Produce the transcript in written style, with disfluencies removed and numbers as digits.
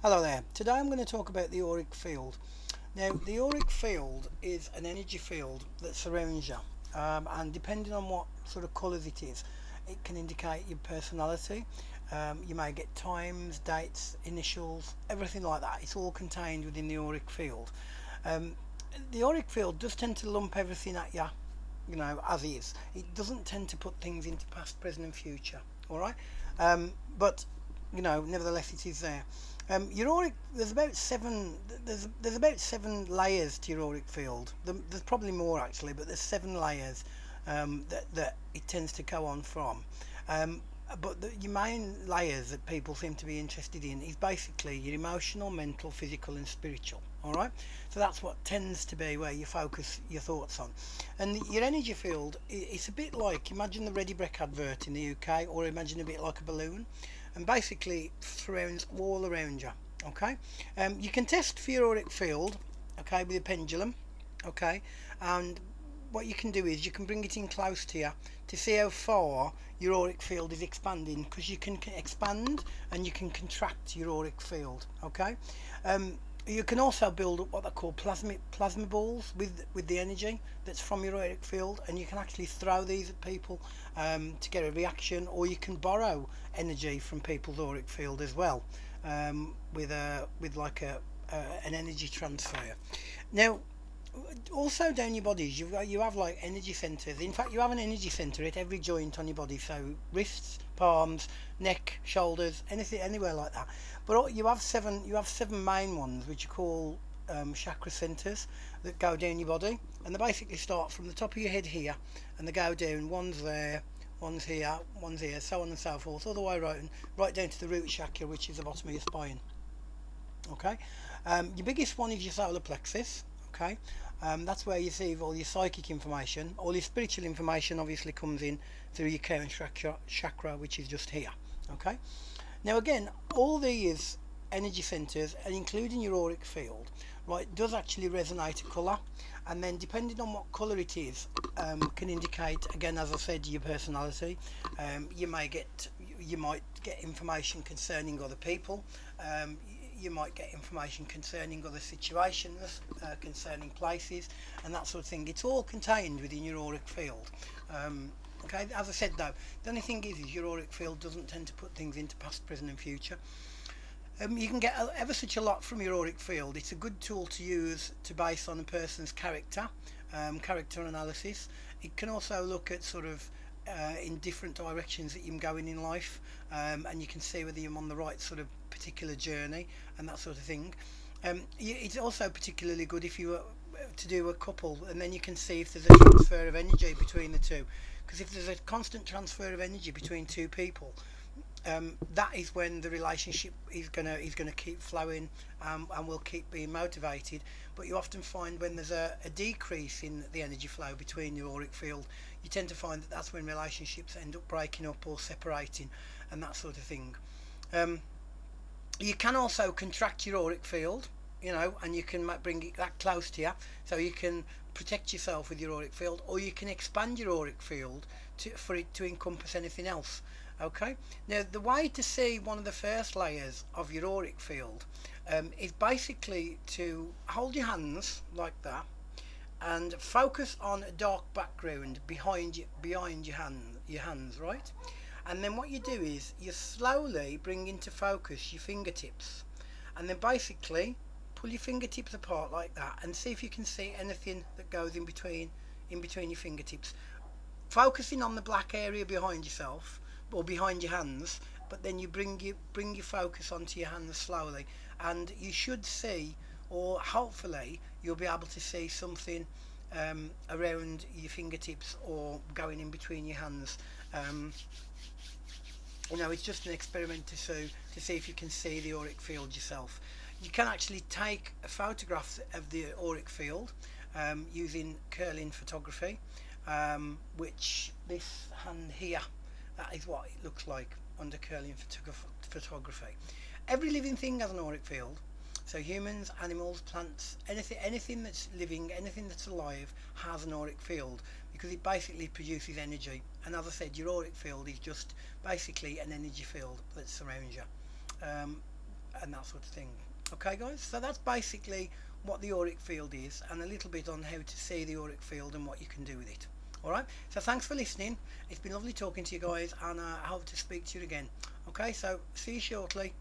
Hello there. Today I'm going to talk about the auric field. Now, the auric field is an energy field that surrounds you, and depending on what sort of colours it is, it can indicate your personality. You may get times, dates, initials, everything like that. It's all contained within the auric field. The auric field does tend to lump everything at you, as is. It doesn't tend to put things into past, present, and future. All right, but nevertheless, it is there. Your auric, there's about about seven layers to your auric field. There's probably more actually, but there's 7 layers that it tends to go on from. But your main layers that people seem to be interested in is basically your emotional, mental, physical, and spiritual. All right, so that's what tends to be where you focus your thoughts on. And your energy field, it's a bit like, imagine the Ready Brek advert in the UK, or imagine a bit like a balloon, and basically it surrounds all around you. Okay, you can test for your auric field, okay, with a pendulum, okay, and what you can do is you can bring it in close to you to see how far your auric field is expanding, because you can expand and you can contract your auric field. Okay, you can also build up what they call plasma balls with the energy that's from your auric field, and you can actually throw these at people to get a reaction, or you can borrow energy from people's auric field as well, with like an energy transfer. Now, also down your bodies, you have like energy centers. In fact, you have an energy center at every joint on your body, so wrists, palms, neck, shoulders, anything, anywhere like that. But you have seven main ones, which you call chakra centers, that go down your body, and they basically start from the top of your head here, and they go down. One's there, one's here, so on and so forth, all the way right down to the root chakra, which is the bottom of your spine. Okay, your biggest one is your solar plexus. Okay, that's where you receive all your psychic information. All your spiritual information obviously comes in through your crown chakra, which is just here. Okay, now again, all these energy centers, and including your auric field, right, does actually resonate a colour, and then depending on what colour it is, can indicate, again, as I said, your personality. You might get information concerning other people. You might get information concerning other situations, concerning places, and that sort of thing. It's all contained within your auric field. Okay, as I said though, the only thing is your auric field doesn't tend to put things into past, present, and future. You can get ever such a lot from your auric field. It's a good tool to use to base on a person's character analysis. It can also look at sort of in different directions that you're going in life, and you can see whether you're on the right sort of particular journey and that sort of thing. It's also particularly good if you were to do a couple, and then you can see if there's a transfer of energy between the two, because if there's a constant transfer of energy between two people, that is when the relationship is gonna keep flowing, and will keep being motivated. But you often find when there's a decrease in the energy flow between your auric field, you tend to find that that's when relationships end up breaking up or separating and that sort of thing. You can also contract your auric field, and you can bring it that close to you, so you can protect yourself with your auric field, or you can expand your auric field for it to encompass anything else. Okay, now the way to see one of the first layers of your auric field is basically to hold your hands like that and focus on a dark background behind your hands, right? And then what you do is you slowly bring into focus your fingertips, and then basically pull your fingertips apart like that, and see if you can see anything that goes in between your fingertips, focusing on the black area behind yourself or behind your hands. But then you bring your focus onto your hands slowly, and you should see, or hopefully you'll be able to see something around your fingertips or going in between your hands. It's just an experiment to see if you can see the auric field yourself. You can actually take a photograph of the auric field using curling photography, which this hand here, that is what it looks like under curling photography. Every living thing has an auric field. So humans, animals, plants, anything that's living, anything that's alive has an auric field, because it basically produces energy. And as I said, your auric field is just basically an energy field that surrounds you. and that sort of thing. Okay guys, so that's basically what the auric field is, and a little bit on how to see the auric field and what you can do with it. Alright, so thanks for listening. It's been lovely talking to you guys, and I hope to speak to you again. Okay, so see you shortly.